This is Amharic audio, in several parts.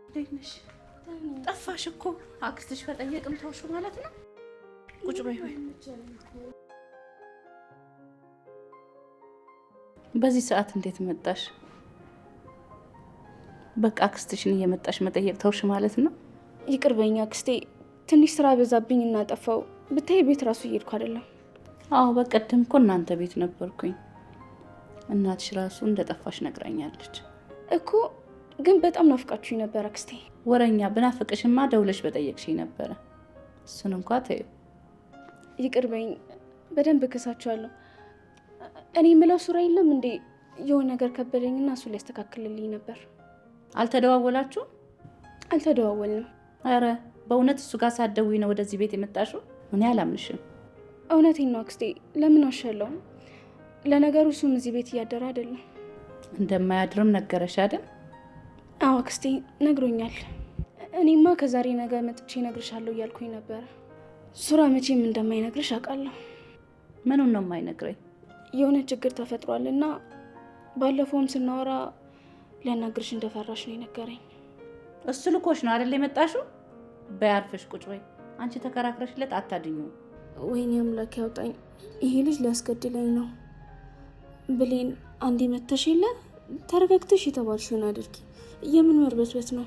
ደህነሽ? ጠፋሽ እኮ አክስትሽ ከጠየቅም ተውሽ ማለት ነው። ቁጭ በይ በይ። በዚህ ሰዓት እንዴት መጣሽ? በቃ አክስትሽን እየመጣሽ መጠየቅ ተውሽ ማለት ነው። ይቅር በይኝ አክስቴ፣ ትንሽ ስራ በዛብኝ እና ጠፋው። ብታይ ቤት ራሱ እየሄድኩ አይደለም። አዎ በቀደም እኮ እናንተ ቤት ነበርኩኝ። እናትሽ ራሱ እንደጠፋሽ ነግራኛለች እኮ። ግን በጣም ናፍቃችሁኝ ነበር አክስቴ። ወረኛ ብናፍቅሽማ ደውለሽ በጠየቅሽኝ ነበረ። እሱን እንኳ ተይው። ይቅር በይኝ፣ በደንብ እከሳችኋለሁ። እኔ የምለው ሱራ የለም እንዴ? የሆነ ነገር ከበደኝና እሱ ሊያስተካክልልኝ ነበር። አልተደዋወላችሁም? አልተደዋወልንም። አረ በእውነት እሱ ጋር ሳትደውይ ነው ወደዚህ ቤት የመጣሽው? እኔ አላምንሽም። እውነቴን ነው አክስቴ። ለምን ዋሻለሁ? ለነገሩ እሱም እዚህ ቤት እያደረ አይደለም። እንደማያድርም ነገረሽ አይደል? አዎ አክስቴ ነግሮኛል። እኔማ ከዛሬ ነገ መጥቼ እነግርሻለሁ እያልኩኝ ነበረ። ሱራ መቼም እንደማይነግርሽ አውቃለሁ። ምኑን ነው የማይነግረኝ? የሆነ ችግር ተፈጥሯል እና ባለፈውም ስናወራ ሊያናግርሽ እንደፈራሽ ነው የነገረኝ። እሱ ልኮሽ ነው አይደል የመጣሽው? በያርፍሽ ቁጭ በይ። አንቺ ተከራክረሽለት አታድኙ። ወይኔ አምላክ ያውጣኝ። ይሄ ልጅ ሊያስገድለኝ ነው። ብሌን አንዴ መተሽ የለ ተረጋግተሽ የተባልሽውን አድርጊ። የምን መርበትበት ነው?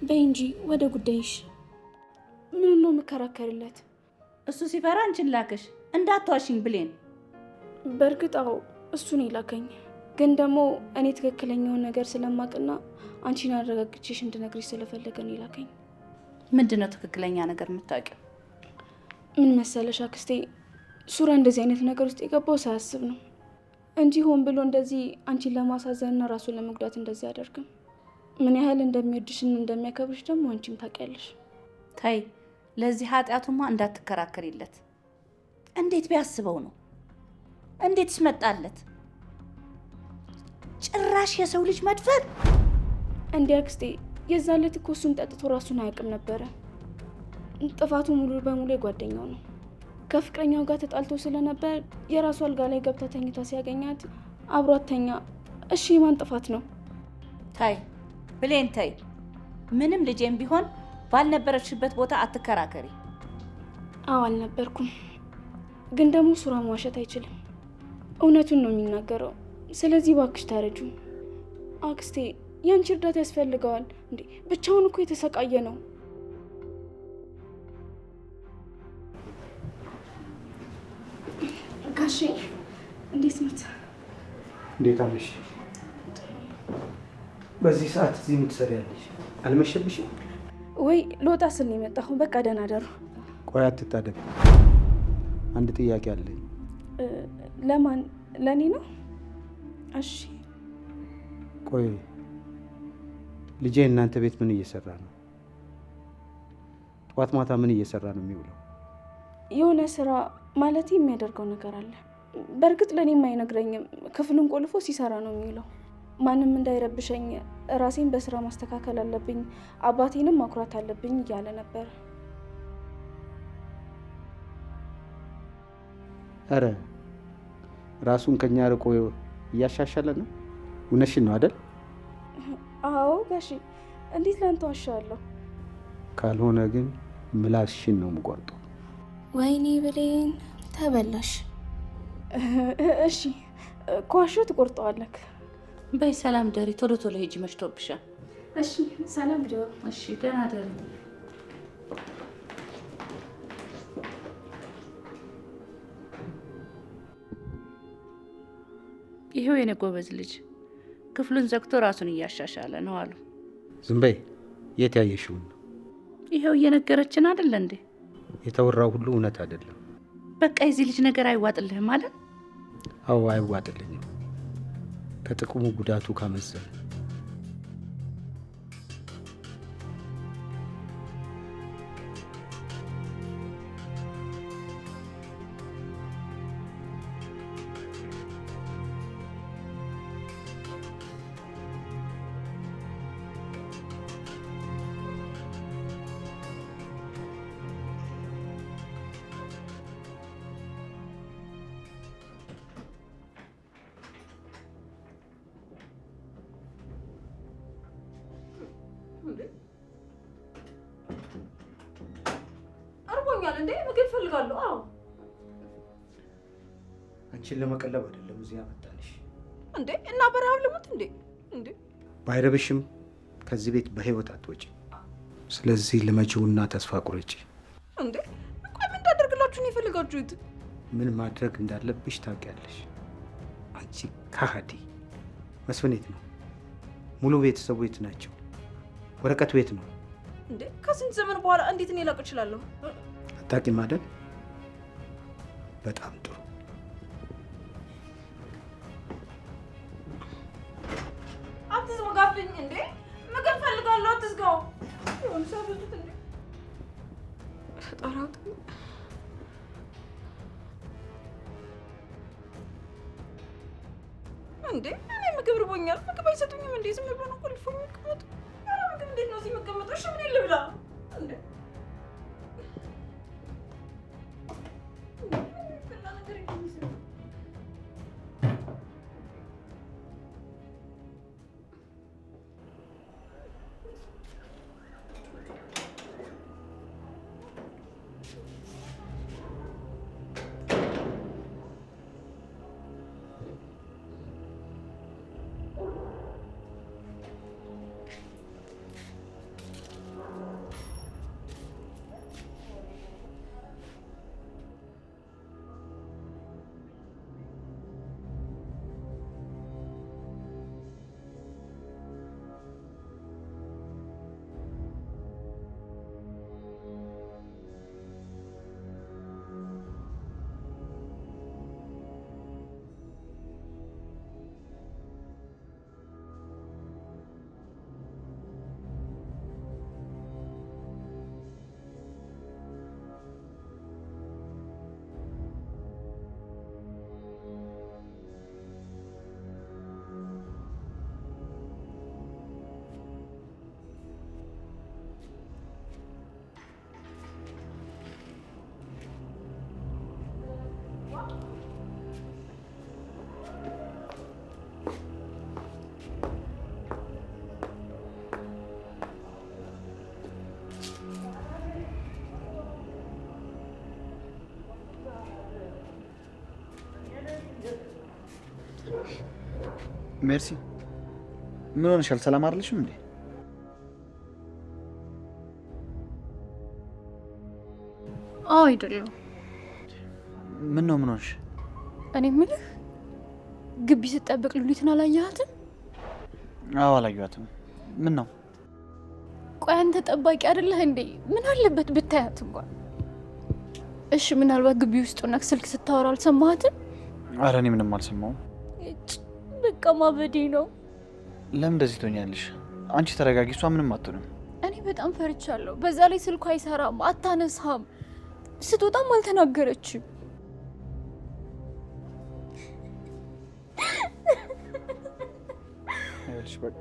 በይ እንጂ ወደ ጉዳይሽ። ምኑን ነው የምከራከርለት? እሱ ሲፈራ አንቺን ላክሽ። እንዳትዋሽኝ ብሌን። በእርግጥ አዎ እሱ ነው የላከኝ። ግን ደግሞ እኔ ትክክለኛውን ነገር ስለማቅና አንቺን አረጋግቼሽ እንድነግርሽ ስለፈለገ ነው የላከኝ። ምንድን ነው ትክክለኛ ነገር የምታውቂው? ምን መሰለሽ አክስቴ፣ ሱራ እንደዚህ አይነት ነገር ውስጥ የገባው ሳያስብ ነው እንጂ ሆን ብሎ እንደዚህ አንቺን ለማሳዘንና ራሱን ለመጉዳት እንደዚህ አያደርግም። ምን ያህል እንደሚወድሽን እንደሚያከብርሽ ደግሞ አንቺም ታውቂያለሽ። ታይ፣ ለዚህ ኃጢአቱማ እንዳትከራከሪለት። እንዴት ቢያስበው ነው? እንዴትስ መጣለት? ጭራሽ የሰው ልጅ መድፈር! እንዴ አክስቴ፣ የዛን ዕለት እኮ እሱም ጠጥቶ ራሱን አያውቅም ነበረ። ጥፋቱ ሙሉ በሙሉ የጓደኛው ነው። ከፍቅረኛው ጋር ተጣልቶ ስለነበር የራሱ አልጋ ላይ ገብታ ተኝታ ሲያገኛት አብሯት ተኛ። እሺ የማን ጥፋት ነው? ታይ ብሌን ታይ፣ ምንም ልጄም ቢሆን ባልነበረችበት ቦታ አትከራከሪ። አዎ አልነበርኩም፣ ግን ደግሞ ሱራ መዋሸት አይችልም። እውነቱን ነው የሚናገረው። ስለዚህ እባክሽ ታረጁ አክስቴ። ያንቺ እርዳታ ያስፈልገዋል። እንዴ ብቻውን እኮ የተሰቃየ ነው። ጋሼ እንዴት ነው? እንዴት አለሽ? በዚህ ሰዓት እዚህ የምትሰሪያለሽ? አልመሸብሽም ወይ? ልወጣ ስል ነው የመጣሁ። በቃ ደህና ደሩ። ቆይ አትጣደብ፣ አንድ ጥያቄ አለኝ። ለማን? ለእኔ ነው? እሺ። ቆይ ልጄ እናንተ ቤት ምን እየሰራ ነው? ጠዋት ማታ ምን እየሰራ ነው የሚውለው? የሆነ ስራ ማለት የሚያደርገው ነገር አለ። በእርግጥ ለእኔም አይነግረኝም። ክፍሉን ቆልፎ ሲሰራ ነው የሚውለው። ማንም እንዳይረብሸኝ ራሴን በስራ ማስተካከል አለብኝ፣ አባቴንም ማኩራት አለብኝ እያለ ነበር። አረ ራሱን ከኛ ርቆ እያሻሻለ ነው። እውነትሽን ነው አይደል? አዎ ጋሺ፣ እንዴት ላንተ ዋሻለሁ? ካልሆነ ግን ምላስሽን ነው የምቆርጠው። ወይኔ ብሌን ተበላሽ። እሺ ከዋሾ ትቆርጠዋለህ። በይ ሰላም ደሪ። ቶሎ ቶሎ ሂጂ፣ መሽቶብሻል። እሺ ሰላም ደሩ። እሺ ደህና ደሪ። ይሄው የኔ ጎበዝ ልጅ ክፍሉን ዘግቶ ራሱን እያሻሻለ ነው አሉ። ዝም በይ። የት ያየሽውን ነው? ይሄው እየነገረችን አይደለ እንዴ? የተወራው ሁሉ እውነት አይደለም። በቃ የዚህ ልጅ ነገር አይዋጥልህም ማለት? አዎ አይዋጥልኝም። ከጥቅሙ ጉዳቱ ካመዘነ እንዴ ምግብ ፈልጋለሁ። አዎ አንቺን ለመቀለብ አይደለም እዚህ ያመጣንሽ። እንዴ እና በረሃብ ልሙት እንዴ? እንዴ ባይረብሽም ከዚህ ቤት በህይወት አትወጪ። ስለዚህ ልመጪውና ተስፋ ቁረጪ። እንዴ ቆይ ምን እንዳደርግላችሁ ነው የፈለጋችሁት? ምን ማድረግ እንዳለብሽ ታውቂያለሽ። አንቺ ከሃዲ። መስፍን የት ነው? ሙሉ ቤተሰቡ የት ናቸው? ወረቀቱ የት ነው? እንዴ ከስንት ዘመን በኋላ እንዴት እኔ ላውቅ እችላለሁ? አታውቂም አይደል? በጣም ጥሩ። አትዝጋብኝ እንዴ! ምግብ ፈልጋለሁ። አትዝጋው። ይሁን ሰብቱት እንዴ ፈጣራውት እንዴ እኔ ምግብ ርቦኛል። ምግብ አይሰጡኝም እንዴ? ዝም ብሎ ነው ቆልፎ የሚቀመጡ። ኧረ ምግብ እንዴት ነው እዚህ የምቀመጠው? እሺ ምን ልብላ እንዴ? ሜርሲ ምን ሆነሻል? ሰላም አይደለሽም እንዴ? አዎ አይደለም። ምን ነው ምን ሆነሽ? እኔ የምልህ ግቢ ስጠብቅ ሉሊትን አላየሃትም? አዎ አላየኋትም። ምን ነው? ቆይ አንተ ጠባቂ አይደለህ እንዴ? ምን አለበት ብታያት እንኳን። እሺ ምናልባት ግቢ ውስጥ ሆነህ ስልክ ስታወራ አልሰማሃትም? ኧረ እኔ ምንም አልሰማሁም። በቃ ማበዴ ነው። ለምን እንደዚህ ትሆኛለሽ? አንቺ ተረጋጊ፣ እሷ ምንም አትሆንም። እኔ በጣም ፈርቻለሁ። በዛ ላይ ስልኳ አይሰራም፣ አታነሳም፣ ስትወጣም አልተናገረችም። ይኸውልሽ በቃ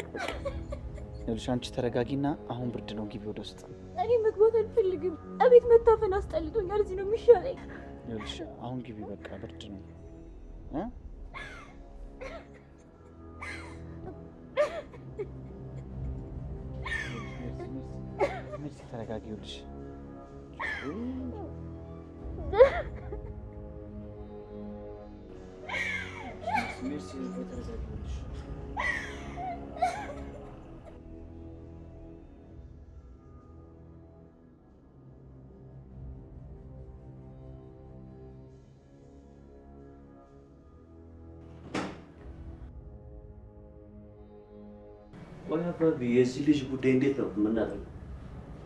ይኸውልሽ አንቺ ተረጋጊና አሁን ብርድ ነው፣ ግቢ ወደ ውስጥ። እኔ መግባት አልፈልግም። እቤት መታፈን አስጠልቶኛል። እዚህ ነው የሚሻለኝ። ይኸውልሽ አሁን ግቢ፣ በቃ ብርድ ነው። ሜርሲ ተረጋጊ። ይኸውልሽ ሜርሲ ተረጋጊ። ይኸውልሽ የዚህ ልጅ ጉዳይ እንዴት ነው የምናደርገው?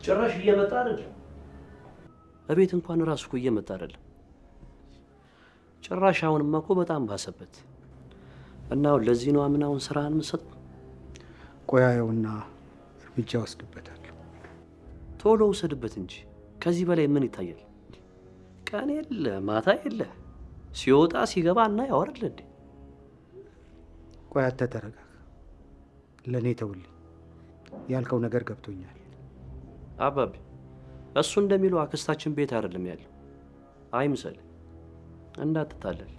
ጭራሽ እየመጣ አይደለም። እቤት እንኳን ራሱ እኮ እየመጣ አይደለም። ጭራሽ አሁንማ እኮ በጣም ባሰበት እና አሁን ለዚህ ነው አሁን ስራህን የምትሰጠው? ቆያየውና እርምጃ ወስድበታለሁ። ቶሎ ውሰድበት እንጂ ከዚህ በላይ ምን ይታያል? ቀን የለ ማታ የለ ሲወጣ ሲገባ እና ያወራል እንዴ? ቆይ አንተ ተረጋጋ። ለእኔ ተውልኝ። ያልከው ነገር ገብቶኛል። አባቢ እሱ እንደሚለው አክስታችን ቤት አይደለም ያለው። አይምሰል፣ እንዳትታለል።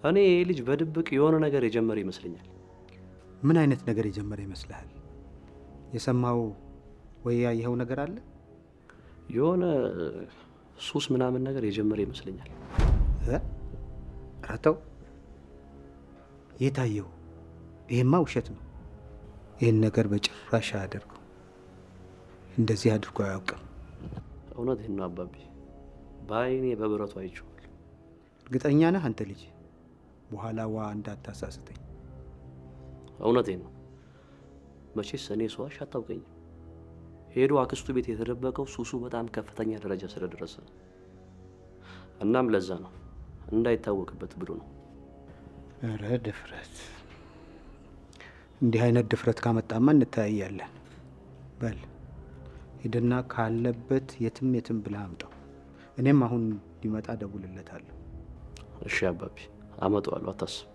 እኔ ይህ ልጅ በድብቅ የሆነ ነገር የጀመረ ይመስለኛል። ምን አይነት ነገር የጀመረ ይመስልሃል? የሰማው ወይ ያየኸው ነገር አለ? የሆነ ሱስ ምናምን ነገር የጀመረ ይመስለኛል። ራተው የታየው ይሄማ ውሸት ነው። ይህን ነገር በጭራሽ አያደርገው። እንደዚህ አድርጎ አያውቅም። እውነቴን ነው አባቢ፣ በአይኔ በብረቱ አይቼዋለሁ። እርግጠኛ ነህ አንተ ልጅ? በኋላ ዋ እንዳታሳስተኝ። እውነቴን ነው። መቼስ እኔ ሰዋሽ አታውቀኝም። ሄዶ አክስቱ ቤት የተደበቀው ሱሱ በጣም ከፍተኛ ደረጃ ስለደረሰ ነው። እናም ለዛ ነው እንዳይታወቅበት ብሎ ነው። ኧረ ድፍረት! እንዲህ አይነት ድፍረት ካመጣማ እንተያያለን። በል ሂድና ካለበት የትም የትም ብለህ አምጣው። እኔም አሁን ሊመጣ ደውልለታለሁ። እሺ አባቢ፣ አመጣዋለሁ፣ አታስብ።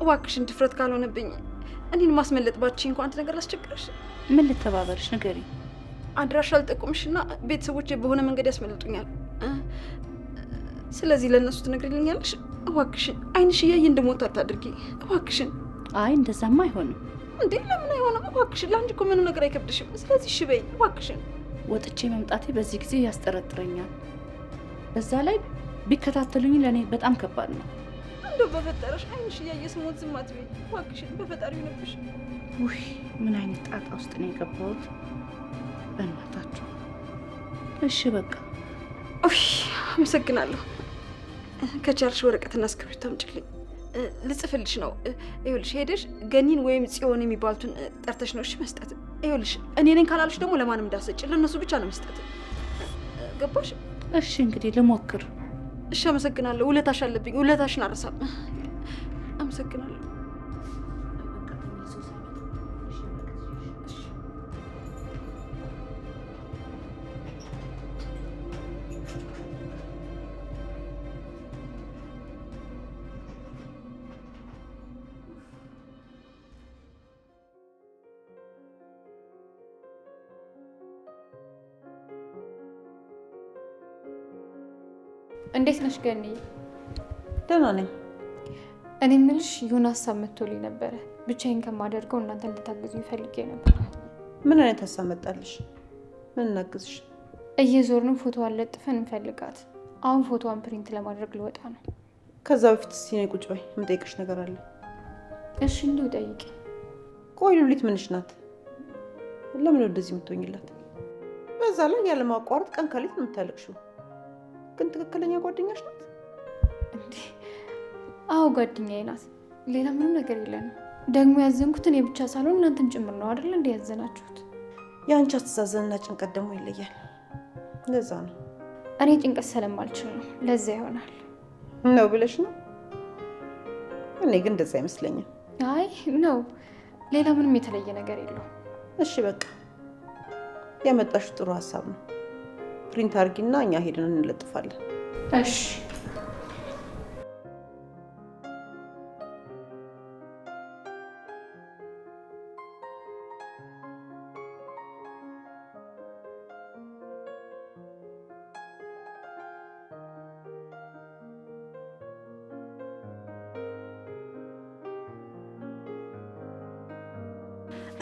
እባክሽን ድፍረት ካልሆነብኝ እኔን ማስመለጥ ባትቺ እንኳን አንድ ነገር ላስቸግርሽ። ምን ልተባበርሽ? ንገሪ። አድራሻ አልጠቁምሽና ቤተሰቦቼ በሆነ መንገድ ያስመልጡኛል። ስለዚህ ለእነሱ ትነግሪልኛለሽ? እባክሽን ዓይንሽ እያየ እንድሞት አታድርጊ እባክሽን። አይ እንደዛማ አይሆንም። እንዴ ለምን አይሆንም? እባክሽን ለአንቺ እኮ ምንም ነገር አይከብድሽም። ስለዚህ እሺ በይኝ እባክሽን። ወጥቼ መምጣቴ በዚህ ጊዜ ያስጠረጥረኛል። በዛ ላይ ቢከታተሉኝ ለእኔ በጣም ከባድ ነው። እንደው በፈጠረሽ ዓይንሽ እያየ ስሞት ዝም አትበይኝ እባክሽን። በፈጣሪ ይሁንብሽ። ውይ ምን አይነት ጣጣ ውስጥ ነው የገባሁት? በእናታችሁ እሺ በቃ። ኡይ አመሰግናለሁ። ከቻልሽ ወረቀትና እስክሪብቶ አምጪልኝ፣ ልጽፍልሽ ነው። ይኸውልሽ ሄደሽ ገኒን ወይም ጽዮን የሚባሉትን ጠርተሽ ነው እሺ መስጠት። ይኸውልሽ እኔ ነኝ ካላልሽ ደግሞ ለማንም እንዳሰጭ፣ ለእነሱ ብቻ ነው መስጠት። ገባሽ? እሺ እንግዲህ ልሞክር። እሺ አመሰግናለሁ። ውለታሽ አለብኝ። ውለታሽን አረሳም። አመሰግናለሁ። እንዴት ነሽ ገኒ? ደህና ነኝ። እኔ የምልሽ የሆነ ሀሳብ መጥቶልኝ ነበረ። ብቻዬን ከማደርገው እናንተ እንድታግዙኝ ፈልጌ ነበር። ምን አይነት ሀሳብ መጣልሽ? ምን እናግዝሽ? እየዞርን ፎቶዋን ለጥፈን እንፈልጋት። አሁን ፎቶዋን ፕሪንት ለማድረግ ልወጣ ነው። ከዛ በፊት እስኪ ነይ ቁጭ በይ፣ የምጠይቅሽ ነገር አለ። እሺ እንዲሁ ጠይቂ። ቆይ ሉሊት ምንሽ ናት? ለምን እንደዚህ የምትሆኝላት? በዛ ላይ ያለማቋረጥ ቀን ከሌት ነው የምታለቅሽው። ግን ትክክለኛ ጓደኛሽ ናት እንዴ? አዎ ጓደኛዬ ናት። ሌላ ምንም ነገር የለንም። ደግሞ ያዘንኩት እኔ ብቻ ሳልሆን እናንተም ጭምር ነው አይደል እንዴ ያዘናችሁት? የአንቺ አስተዛዘንና ጭንቀት ደግሞ ይለያል። ለዛ ነው። እኔ ጭንቀት ስለማልችል ነው። ለዛ ይሆናል ነው ብለሽ ነው? እኔ ግን እንደዛ አይመስለኝም። አይ ነው፣ ሌላ ምንም የተለየ ነገር የለውም። እሺ በቃ ያመጣሽው ጥሩ ሀሳብ ነው። ፕሪንት አድርጊና እኛ ሄደን እንለጥፋለን። እሺ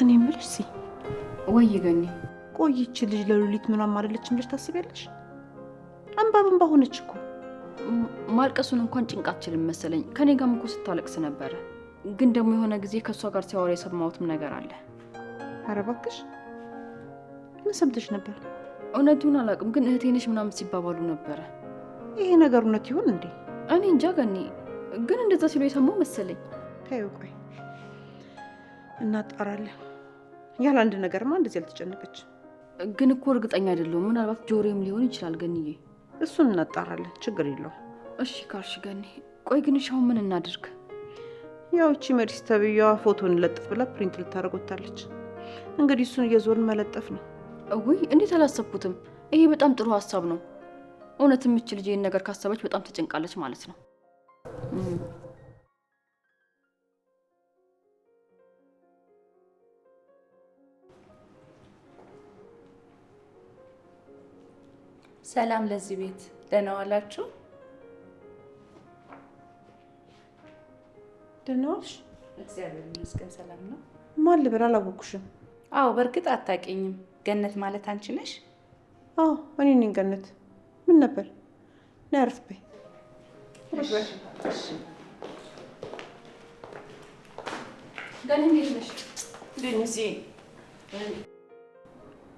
እኔ የምልሽ ወይ ገኒ፣ ቆይች ልጅ ለሉሊት ምናምን አይደለችም ብለሽ ታስቢያለሽ? አንባብን ባሆነች እኮ ማልቀሱን እንኳን ጭንቅ አትችልም መሰለኝ። ከኔ ጋርም እኮ ስታለቅስ ነበረ። ግን ደግሞ የሆነ ጊዜ ከእሷ ጋር ሲያወራ የሰማሁትም ነገር አለ። ኧረ እባክሽ ምን ሰምተሽ ነበር? እውነቱን አላውቅም፣ ግን እህቴ ነሽ ምናምን ሲባባሉ ነበረ። ይሄ ነገር እውነት ይሆን እንዴ? እኔ እንጃ ገኒ፣ ግን እንደዛ ሲሉ የሰማው መሰለኝ። ታዩ ቆይ እናጣራለን። ያለ አንድ ነገርማ እንደዚህ አልተጨነቀች። ግን እኮ እርግጠኛ አይደለሁም። ምናልባት ጆሮም ሊሆን ይችላል ገኒዬ። እሱን እናጣራለን፣ ችግር የለውም። እሺ ካልሽ ገኒ። ቆይ ግን እሺ አሁን ምን እናድርግ? ያው እቺ መሪስ ተብያዋ ፎቶን ለጥፍ ብላ ፕሪንት ልታደርግ ወጣለች። እንግዲህ እሱን እየዞርን መለጠፍ ነው። ውይ እንዴት አላሰብኩትም። ይሄ በጣም ጥሩ ሀሳብ ነው። እውነት የምችል ልጅ ይህን ነገር ካሰበች በጣም ተጨንቃለች ማለት ነው። ሰላም ለዚህ ቤት። ደህና ዋላችሁ? ደህና ዋልሽ? እግዚአብሔር ይመስገን ሰላም ነው። ማን ልበል? አላወኩሽም። አዎ በእርግጥ አታውቂኝም። ገነት ማለት አንቺ ነሽ? አዎ እኔ ነኝ ገነት። ምን ነበር? ነይ አረፍ በይ። ገኒ እንዴት ነሽ? ደንዚ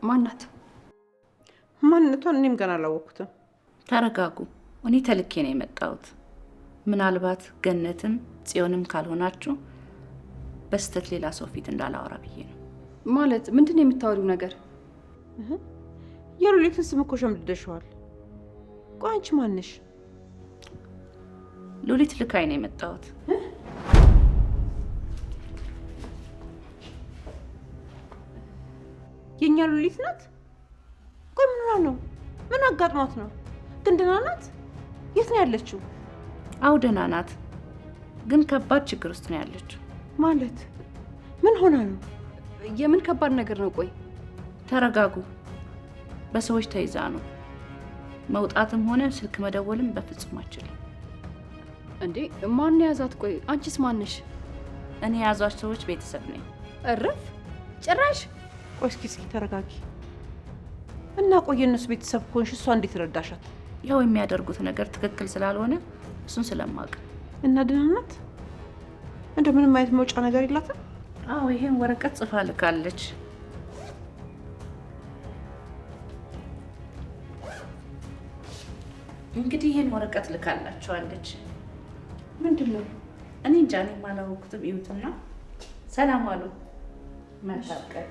ማናት? ማንነቷን እኔም ገና አላወኩትም። ተረጋጉ። እኔ ተልኬ ነው የመጣሁት። ምናልባት ገነትም ጽዮንም ካልሆናችሁ በስተት ሌላ ሰው ፊት እንዳላወራ ብዬ ነው። ማለት ምንድን ነው የምታወሪው ነገር? የሉሊትን ስም እኮ ሸምድደሽዋል። ቆይ አንቺ ማንሽ? ሉሊት ልካይ ነው የመጣሁት። የኛ ሉሊት ናት? ቆይ ምን ሆና ነው? ምን አጋጥሟት ነው? ግን ደህና ናት? የት ነው ያለችው? አዎ ደህና ናት፣ ግን ከባድ ችግር ውስጥ ነው ያለችው። ማለት ምን ሆና ነው? የምን ከባድ ነገር ነው? ቆይ ተረጋጉ። በሰዎች ተይዛ ነው። መውጣትም ሆነ ስልክ መደወልም በፍጹም አትችልም። እንዴ ማን ያዛት? ቆይ አንቺስ ማንሽ? እኔ የያዟች ሰዎች ቤተሰብ ነኝ። እረፍ ጭራሽ። ቆይ እስኪ ተረጋጊ እና ቆይ የእነሱ ቤተሰብ ከሆንሽ እሷ እንዴት ረዳሻት? ያው የሚያደርጉት ነገር ትክክል ስላልሆነ እሱን ስለማውቅ። እና ደህና ናት? እንደ ምንም አይነት መውጫ ነገር የላትም? አዎ ይሄን ወረቀት ጽፋ ልካለች። እንግዲህ ይሄን ወረቀት ልካላችኋለች። ምንድን ነው? እኔ እንጃ፣ እኔም አላወኩትም። ይሁትና ሰላም አሉ። መታቀል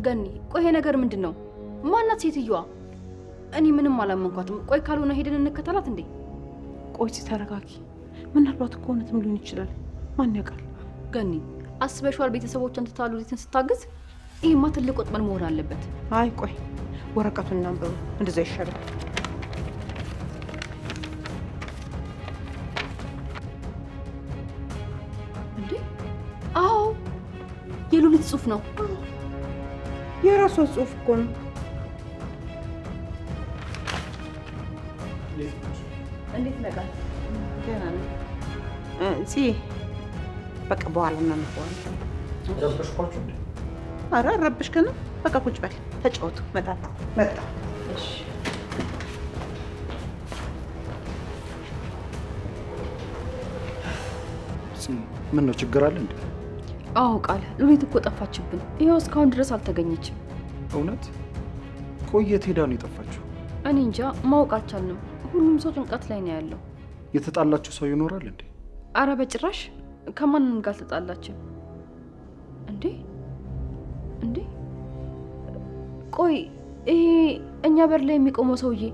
ገኒ ቆይ ይሄ ነገር ምንድን ነው? ማናት ሴትዮዋ? እኔ ምንም አላመንኳትም። ቆይ ካልሆነ ሄደን እንከተላት እንዴ? ቆይ ተረጋጊ። ምናልባት እኮ እውነትም ሊሆን ይችላል። ማን ያውቃል? ገኒ አስበሽዋል? ቤተሰቦቿን ትታ ሉሊትን ስታግዝ። ይሄማ ትልቅ ወጥመድ መሆን አለበት። አይ ቆይ ወረቀቱን እናንብበው፣ እንደዛ ይሻላል። እንዴ አዎ የሉሊት ጽሑፍ ነው። የራሷ ጽሑፍ እኮ ነው። እንዴት ነቃል? ገና ነው በቃ በኋላ እናነበዋለን። ረበሽኳችሁ እንዴ? ኧረ ረብሽከንም። በቃ ቁጭ በል ተጫወቱ። መጣ። እሺ ምን ነው ችግር አለ እንዴ? አዎ ቃል ሉሊት እኮ ጠፋችብን። ይኸው እስካሁን ድረስ አልተገኘችም። እውነት? ቆየት ሄዳ ነው የጠፋችው? እኔ እንጃ ማወቅ አልቻልንም። ሁሉም ሰው ጭንቀት ላይ ነው ያለው። የተጣላችሁ ሰው ይኖራል እንዴ? አረ በጭራሽ ከማንም ጋር አልተጣላችም። እንዴ እንዴ ቆይ ይሄ እኛ በር ላይ የሚቆመው ሰውዬ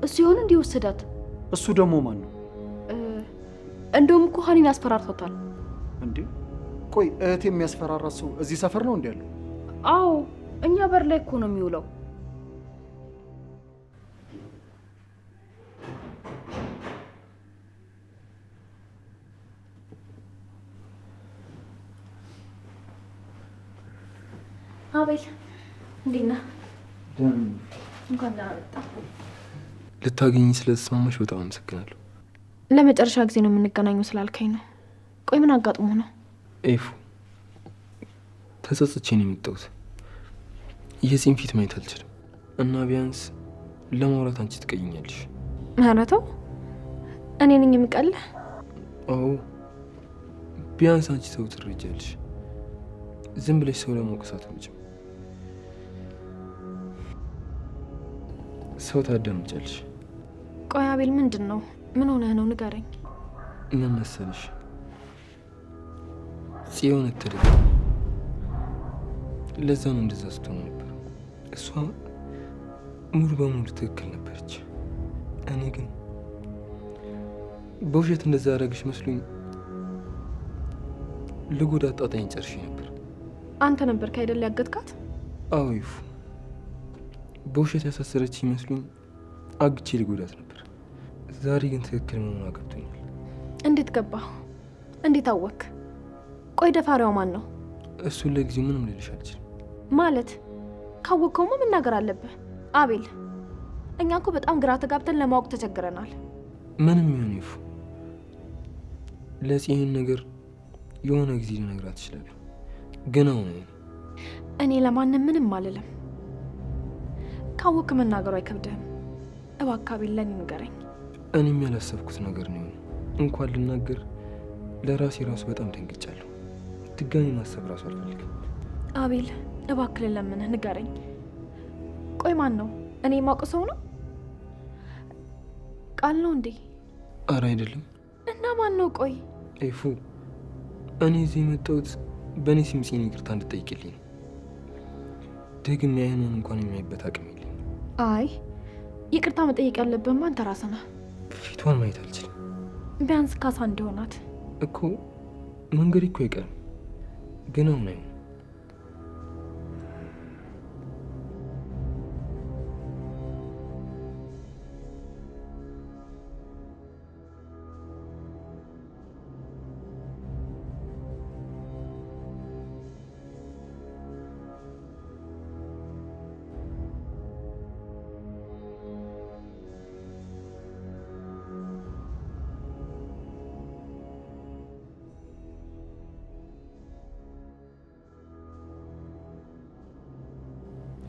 እሱ ይሆን እንዲህ ወሰዳት? እሱ ደግሞ ማን ነው? እንደውም እኮ ሀኒን አስፈራርቶታል። እንዴ ቆይ እህቴ የሚያስፈራራት ሰው እዚህ ሰፈር ነው እንዴ ያለው? አዎ እኛ በር ላይ እኮ ነው የሚውለው። አቤል እንዴት ነህ? እንኳን ደህና መጣህ። ልታገኝ ስለተስማማሽ በጣም አመሰግናለሁ። ለመጨረሻ ጊዜ ነው የምንገናኘው ስላልከኝ ነው። ቆይ ምን አጋጥሞ ነው? ኤፉ ተጸጽቼ ነው የመጣሁት። የዚህም ፊት ማየት አልችልም እና ቢያንስ ለማውራት አንቺ ትቀይኛለሽ። ኧረ ተው፣ እኔ ነኝ የምቀልህ? አዎ ቢያንስ አንቺ ሰው ትረጃለሽ። ዝም ብለሽ ሰው ለመውቀስ አትመጭም። ሰው ታዳምጫለሽ። ቆይ አቤል ምንድን ነው? ምን ሆነህ ነው? ንገረኝ። ምን መሰለሽ ጽዮን እትልቅ ለዛ ነው እንደዛ ስትሆን ነበር። እሷ ሙሉ በሙሉ ትክክል ነበረች። እኔ ግን በውሸት እንደዛ ያደረግሽ መስሎኝ ልጎዳት ጣጣኝ ጨርሼ ነበር። አንተ ነበርክ አይደል ያገትካት? አዎ ይፉ፣ በውሸት ያሳሰረች መስሎኝ አግቼ ልጎዳት ነበር። ዛሬ ግን ትክክል መሆኗ ገብቶኛል። እንዴት ገባ? እንዴት አወክ? ቆይ ደፋሪዋ ማን ነው? እሱን ለጊዜው ምንም ልልሽ አልችልም። ማለት ካወቅከውማ መናገር አለብህ አቤል። እኛ እኮ በጣም ግራ ተጋብተን ለማወቅ ተቸግረናል። ምንም ይሁን ይፉ፣ ለጽዮን ነገር የሆነ ጊዜ ልነግራት እችላለሁ። ግን አሁን እኔ ለማንም ምንም አልልም። ካወቅ መናገሩ አይከብድህም። እባክህ አቤል ለኔ ንገረኝ። እኔም ያላሰብኩት ነገር ነው። እንኳን ልናገር ለራሴ ራሱ በጣም ደንግጫለሁ። ድጋሚ ማሰብ ራሱ አልፈልግም። አቤል እባክህ ልለምንህ ንገረኝ። ቆይ ማን ነው? እኔ የማውቅ ሰው ነው? ቃል ነው እንዴ? አረ አይደለም። እና ማን ነው? ቆይ ይፉ፣ እኔ እዚህ የመጣሁት በእኔ ስም ጽዮን ይቅርታ እንድጠይቅልኝ ነው። ደግሜ አይኗን እንኳን የሚያይበት አቅም የለኝም። አይ ይቅርታ መጠየቅ ያለብህማ አንተ ራስህ ነህ። ፊቷን ማየት አልችልም። ቢያንስ ካሳ እንዲሆናት እኮ መንገድ እኮ አይቀርም። ግን አሁን አይሆንም።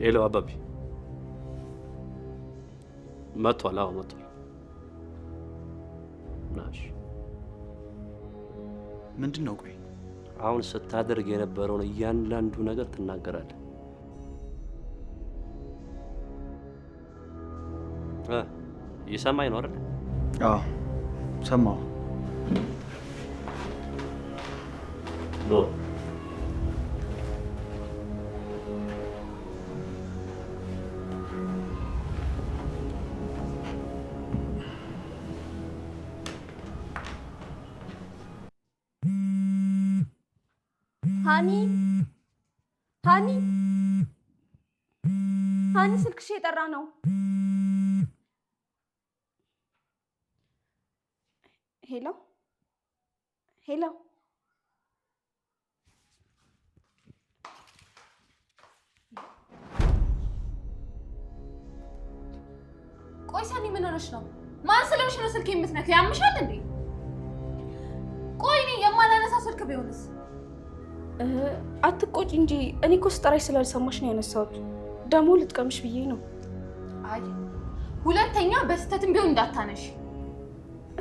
ሄሎ አባቢ፣ መጥቷል? አዎ መጥቷል። ናሽ ምንድን ነው? ቆይ አሁን ስታደርግ የነበረውን እያንዳንዱ ነገር ትናገራለህ። እየሰማኝ ነው አይደል? አዎ ሰማሁ። ሃኒ ስልክሽ የጠራ ነው። ሄሎ ሄሎ። ቆይ ሰኒ ምን ሆነሽ ነው? ማን ስለምሽ ነው ስልክ የምትነኪው? ያምሻል እንዴ? ቆይ እኔ የማላነሳ ስልክ ቢሆንስ? አትቆጭ እንጂ እኔ እኮ ስጠራሽ ስላልሰማሽ ነው ያነሳሁት። ደግሞ ልጥቀምሽ ብዬ ነው። አይ ሁለተኛ በስተትም ቢሆን እንዳታነሽ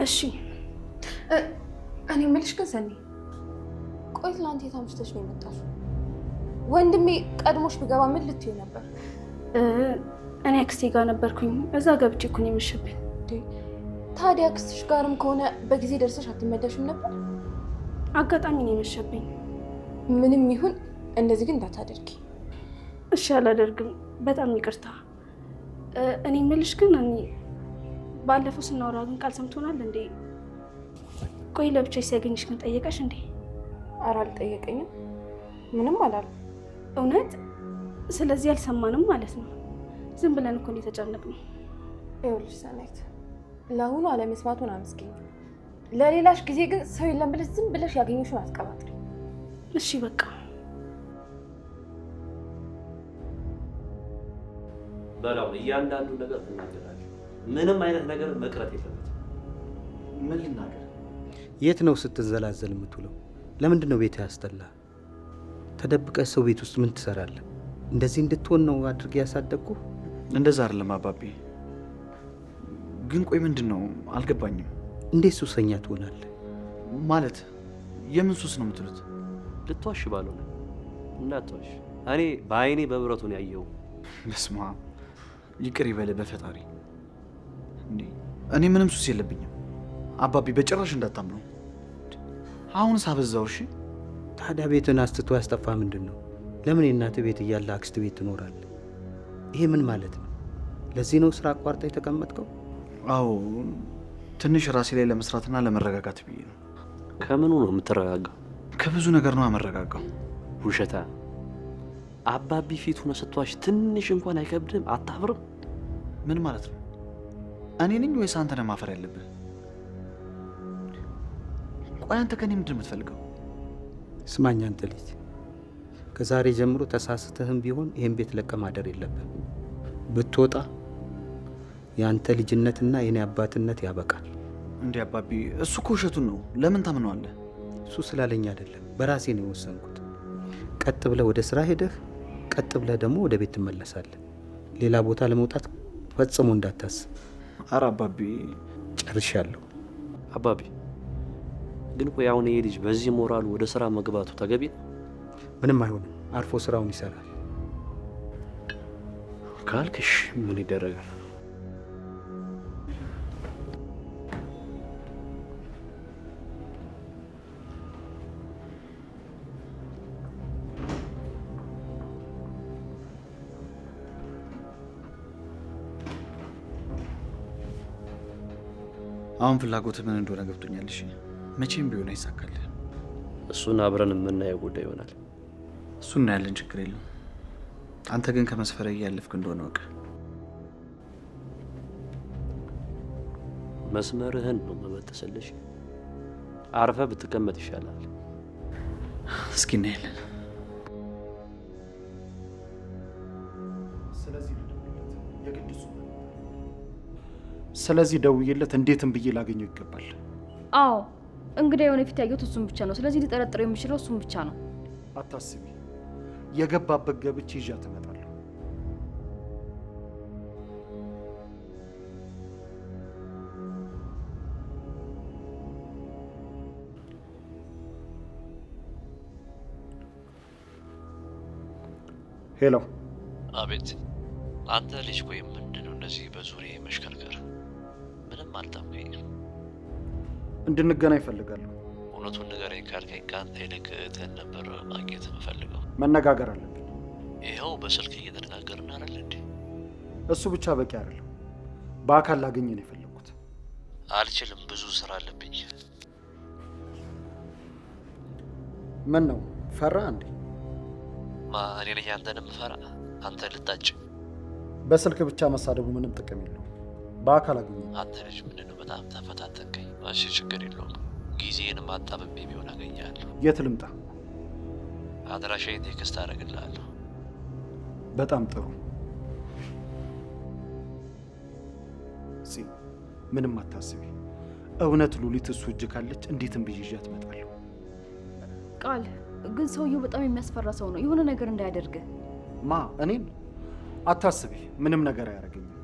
እሺ። እኔ የምልሽ ግን ሰኒ፣ ቆይ ትናንት የት አምሽተሽ ነው የመጣሽው? ወንድሜ ቀድሞሽ ቢገባ ምን ልትይው ነበር? እኔ አክስቴ ጋር ነበርኩኝ። እዛ ገብቼ እኮ ነው የመሸብኝ። ታዲያ አክስትሽ ጋርም ከሆነ በጊዜ ደርሰሽ አትመለሽም ነበር? አጋጣሚ ነው የመሸብኝ። ምንም ይሁን እንደዚህ ግን እንዳታደርጊ እሺ። አላደርግም። በጣም ይቅርታ። እኔ የምልሽ ግን ባለፈው ስናወራ ግን ቃል ሰምቶናል እንዴ? ቆይ ለብቻሽ ሲያገኝሽ ግን ጠየቀሽ እንዴ? ኧረ አልጠየቀኝም። ምንም አላለም። እውነት? ስለዚህ አልሰማንም ማለት ነው። ዝም ብለን እኮ ነው የተጨነቅነው። ይኸውልሽ ሰናይት፣ ለአሁኑ አለመስማቱን አመስገኝ። ለሌላሽ ጊዜ ግን ሰው የለም ብለሽ ዝም ብለሽ ያገኘሽውን አትቀባጥሪ። እሺ በቃ በላው። እያንዳንዱ ነገር ትናገራለህ። ምንም አይነት ነገር መቅረት የለበትም። ምን ልናገር? የት ነው ስትዘላዘል የምትውለው? ለምንድን ነው ቤት ያስጠላ? ተደብቀህ ሰው ቤት ውስጥ ምን ትሰራለህ? እንደዚህ እንድትሆን ነው አድርጌ ያሳደግኩ? እንደዛ አይደለም አባቤ። ግን ቆይ ምንድን ነው አልገባኝም። እንዴት ሱሰኛ ትሆናለህ? ማለት የምን ሱስ ነው የምትሉት? ልትዋሽ ባልሆነ እንዳትዋሽ። እኔ በአይኔ በብረቱ ነው ያየው። በስመ አብ ይቅር ይበልህ በፈጣሪ። እንዴ እኔ ምንም ሱስ የለብኝም አባቢ፣ በጭራሽ እንዳታምነው። አሁንስ አበዛው። እሺ ታዲያ ቤትን አስትቶ ያስጠፋ ምንድን ነው? ለምን የእናትህ ቤት እያለ አክስት ቤት ትኖራለህ? ይሄ ምን ማለት ነው? ለዚህ ነው ስራ አቋርጠህ የተቀመጥከው? አዎ ትንሽ ራሴ ላይ ለመስራትና ለመረጋጋት ብዬ ነው። ከምኑ ነው የምትረጋጋው? ከብዙ ነገር ነው የምረጋጋው። ውሸታ አባቢ ፊት ሆነ ስትዋሽ ትንሽ እንኳን አይከብድም? አታፍርም? ምን ማለት ነው? እኔ ነኝ ወይስ አንተ ነህ ማፈር ያለብህ? ቆይ አንተ ከኔ ምንድን ነው የምትፈልገው? ስማኝ አንተ ልጅ፣ ከዛሬ ጀምሮ ተሳስተህም ቢሆን ይህን ቤት ለቀህ ማደር የለብህም። ብትወጣ የአንተ ልጅነትና የኔ አባትነት ያበቃል። እንዴ አባቢ፣ እሱ እኮ ውሸቱን ነው። ለምን ታምነዋለህ? እሱ ስላለኝ አይደለም፣ በራሴ ነው የወሰንኩት። ቀጥ ብለህ ወደ ስራ ሄደህ ቀጥ ብለህ ደግሞ ወደ ቤት ትመለሳለህ። ሌላ ቦታ ለመውጣት ፈጽሞ እንዳታስብ። አረ አባቢ፣ ጨርሻለሁ። አባቢ ግን ቆይ አሁን ይሄ ልጅ በዚህ ሞራሉ ወደ ስራ መግባቱ ተገቢ ነው? ምንም አይሆንም፣ አርፎ ስራውን ይሰራል ካልክሽ ምን ይደረጋል? አሁን ፍላጎት ምን እንደሆነ ገብቶኛል። እሺ መቼም ቢሆን አይሳካል። እሱን አብረን የምናየው ጉዳይ ይሆናል። እሱ እናያለን፣ ችግር የለም። አንተ ግን ከመስፈሪያ እያለፍክ እንደሆነ ወቅ መስመርህን ነው መበጠስልሽ። አርፈ ብትቀመጥ ይሻላል። እስኪ እናያለን። ስለዚህ ደውዬለት እንዴትም ብዬ ላገኘው ይገባል። አዎ እንግዲህ የሆነ ፊት ያየሁት እሱን ብቻ ነው። ስለዚህ ሊጠረጥረው የሚችለው እሱን ብቻ ነው። አታስቢ፣ የገባበት ገብቼ ይዣት እመጣለሁ። ሄሎ። አቤት። አንተ ልጅ ቆይ ምንድነው እንደዚህ በዙሪያ መሽከርከር? ምንም አልጠምከኝም። እንድንገናኝ እፈልጋለሁ። እውነቱን ንገረኝ ካልከኝ ከአንተ ይልቅ እህትህን ነበር ማግኘት የምፈልገው። መነጋገር አለብን። ይኸው በስልክ እየተነጋገርን አይደል እንዴ? እሱ ብቻ በቂ አይደለም። በአካል ላገኘ ነው የፈለግኩት። አልችልም፣ ብዙ ስራ አለብኝ። ምን ነው ፈራ እንዴ? እኔ ነኝ አንተን የምፈራ? አንተ ልታጭ። በስልክ ብቻ መሳደቡ ምንም ጥቅም የለውም። በአካል አገኘ። አንተ ልጅ ምንድነው በጣም ተፈታተንከኝ። እሺ ችግር የለውም፣ ጊዜንም አጣብቤ ቢሆን አገኛለሁ። የት ልምጣ? አድራሻዬን ቴክስት አደርግልሃለሁ። በጣም ጥሩ። ምንም አታስቢ። እውነት ሉሊት እሱ እጅ ካለች እንዴትም ብዬ ይዣት እመጣለሁ። ቃል ግን ሰውየው በጣም የሚያስፈራ ሰው ነው። የሆነ ነገር እንዳያደርግህ። እኔን አታስቢ፣ ምንም ነገር አያደርገኝም።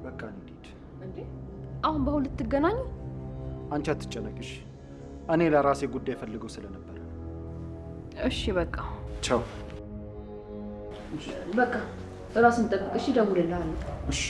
በቃ እንሂድ። እንዴ አሁን በአሁን ልትገናኙ? አንቺ አትጨነቅሽ፣ እኔ ለራሴ ጉዳይ ፈልገው ስለነበረ። እሺ በቃ ቻው። በቃ ራስን ጠብቅ። እሺ እደውልልሃለሁ። እሺ